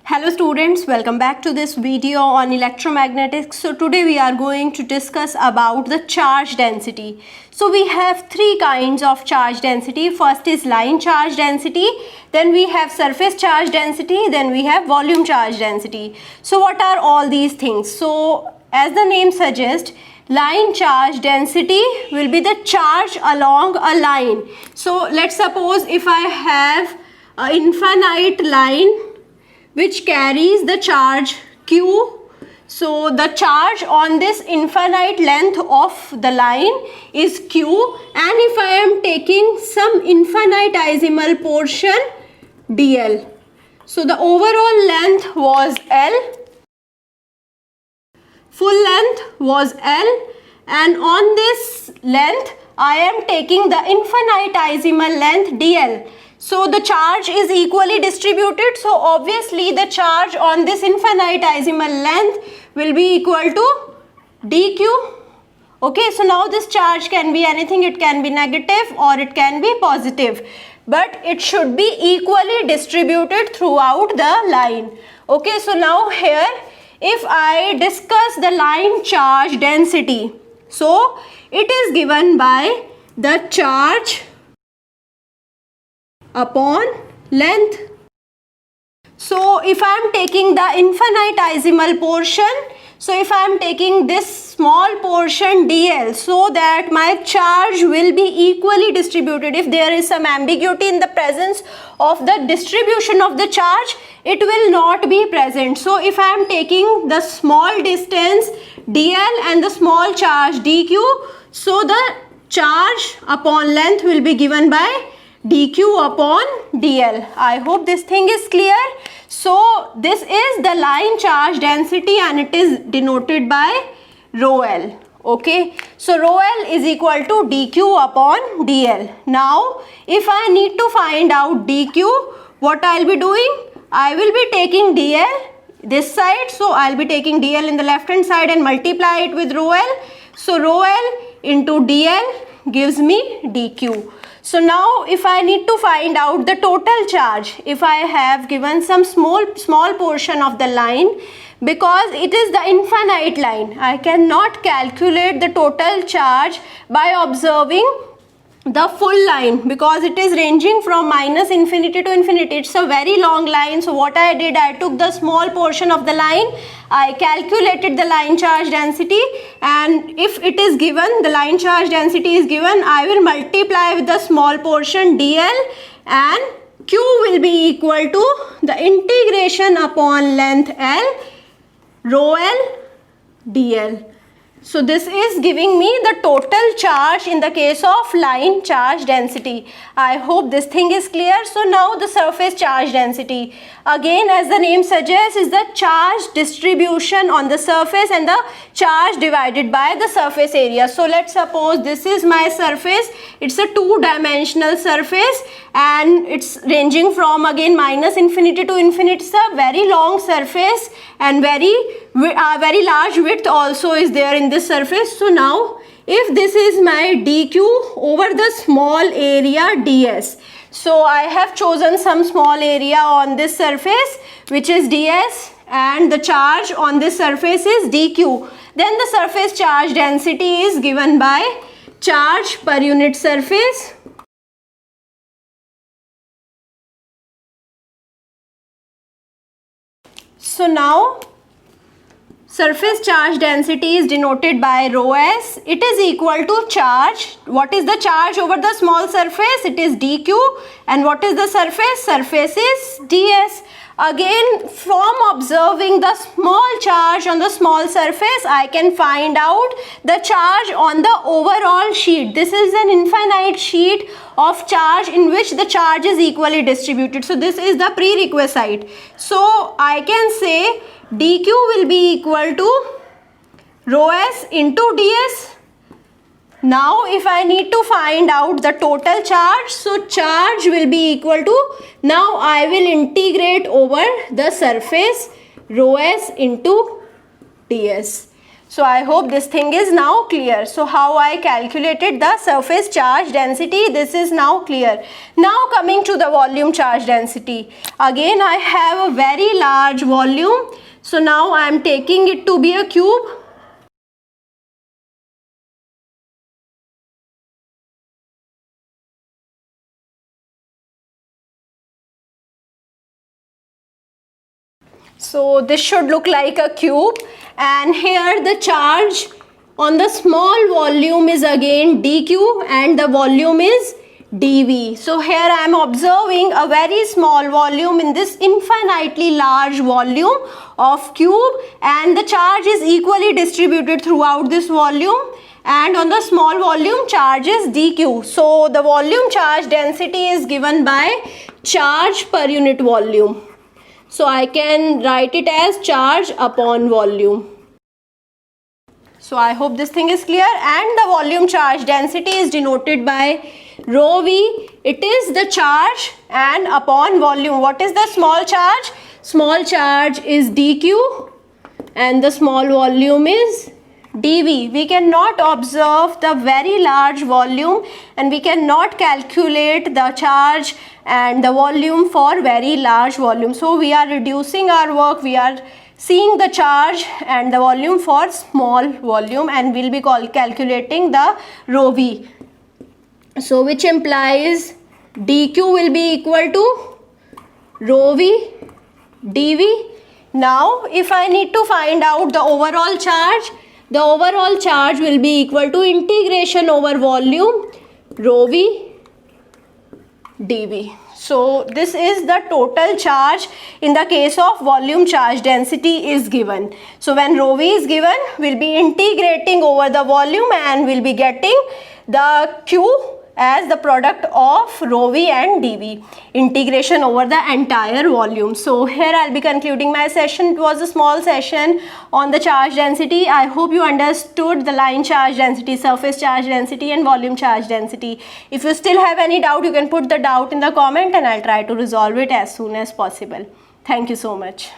Hello students, welcome back to this video on electromagnetics. So today we are going to discuss about the charge density. So we have three kinds of charge density. First is line charge density, then we have surface charge density, then we have volume charge density. So what are all these things? So as the name suggests, line charge density will be the charge along a line. So let's suppose if I have an infinite line which carries the charge Q. So the charge on this infinite length of the line is Q, and if I am taking some infinitesimal portion dl, so the overall length was L, full length was L, and on this length I am taking the infinitesimal length dl. So the charge is equally distributed, so obviously the charge on this infinitesimal length will be equal to dq. Okay, so now this charge can be anything, it can be negative or it can be positive, but it should be equally distributed throughout the line. Okay, so now here if I discuss the line charge density, so it is given by the charge upon length. So if I am taking the infinitesimal portion, so if I am taking this small portion dl, so that my charge will be equally distributed. If there is some ambiguity in the presence of the distribution of the charge, it will not be present. So if I am taking the small distance dl and the small charge dq, so the charge upon length will be given by dq upon dl. I hope this thing is clear. So this is the line charge density and it is denoted by rho L. Okay, so rho L is equal to dq upon dl. Now if I need to find out dq, what I'll be doing? I will be taking dl this side, so I'll be taking dl in the left hand side and multiply it with rho L. So rho L into dl gives me dq. So now if I need to find out the total charge, if I have given some small portion of the line, because it is the infinite line, I cannot calculate the total charge by observing the full line, because it is ranging from minus infinity to infinity. It's a very long line. So what I did, I took the small portion of the line, I calculated the line charge density, and if it is given, the line charge density is given, I will multiply with the small portion dl, and q will be equal to the integration upon length L rho L dl. So this is giving me the total charge in the case of line charge density. I hope this thing is clear. So now the surface charge density. Again, as the name suggests, is the charge distribution on the surface and the charge divided by the surface area. So let's suppose this is my surface. It's a two-dimensional surface and it's ranging from again minus infinity to infinity. It's a very long surface and very large width also is there in this surface. So now if this is my dq over the small area ds, so I have chosen some small area on this surface which is ds, and the charge on this surface is dq. Then the surface charge density is given by charge per unit surface So now surface charge density is denoted by rho s. It is equal to charge. What is the charge over the small surface? It is dq. And what is the surface? Surface is ds. Again, from observing the small charge on the small surface, I can find out the charge on the overall sheet. This is an infinite sheet of charge in which the charge is equally distributed. So this is the prerequisite. So I can say dq will be equal to rho s into ds. Now if I need to find out the total charge, so charge will be equal to, now I will integrate over the surface rho s into ds. So I hope this thing is now clear. So how I calculated the surface charge density, this is now clear. Now coming to the volume charge density. Again I have a very large volume. So now I am taking it to be a cube. So this should look like a cube, and here the charge on the small volume is again dq and the volume is dv. So here I am observing a very small volume in this infinitely large volume of cube, and the charge is equally distributed throughout this volume, and on the small volume charge is dq. So the volume charge density is given by charge per unit volume. So I can write it as charge upon volume. So I hope this thing is clear, and the volume charge density is denoted by rho v. It is the charge and upon volume. What is the small charge? Small charge is dq and the small volume is dv. We cannot observe the very large volume and we cannot calculate the charge and the volume for very large volume. So we are reducing our work. We are seeing the charge and the volume for small volume, and we'll be calculating the rho v. So which implies dq will be equal to rho v dv. Now if I need to find out the overall charge will be equal to integration over volume rho v dv. So this is the total charge in the case of volume charge density is given. So when rho v is given, we'll be integrating over the volume and we'll be getting the q as the product of rho v and dv, integration over the entire volume. So here I'll be concluding my session. It was a small session on the charge density. I hope you understood the line charge density, surface charge density and volume charge density. If you still have any doubt, you can put the doubt in the comment and I'll try to resolve it as soon as possible. Thank you so much.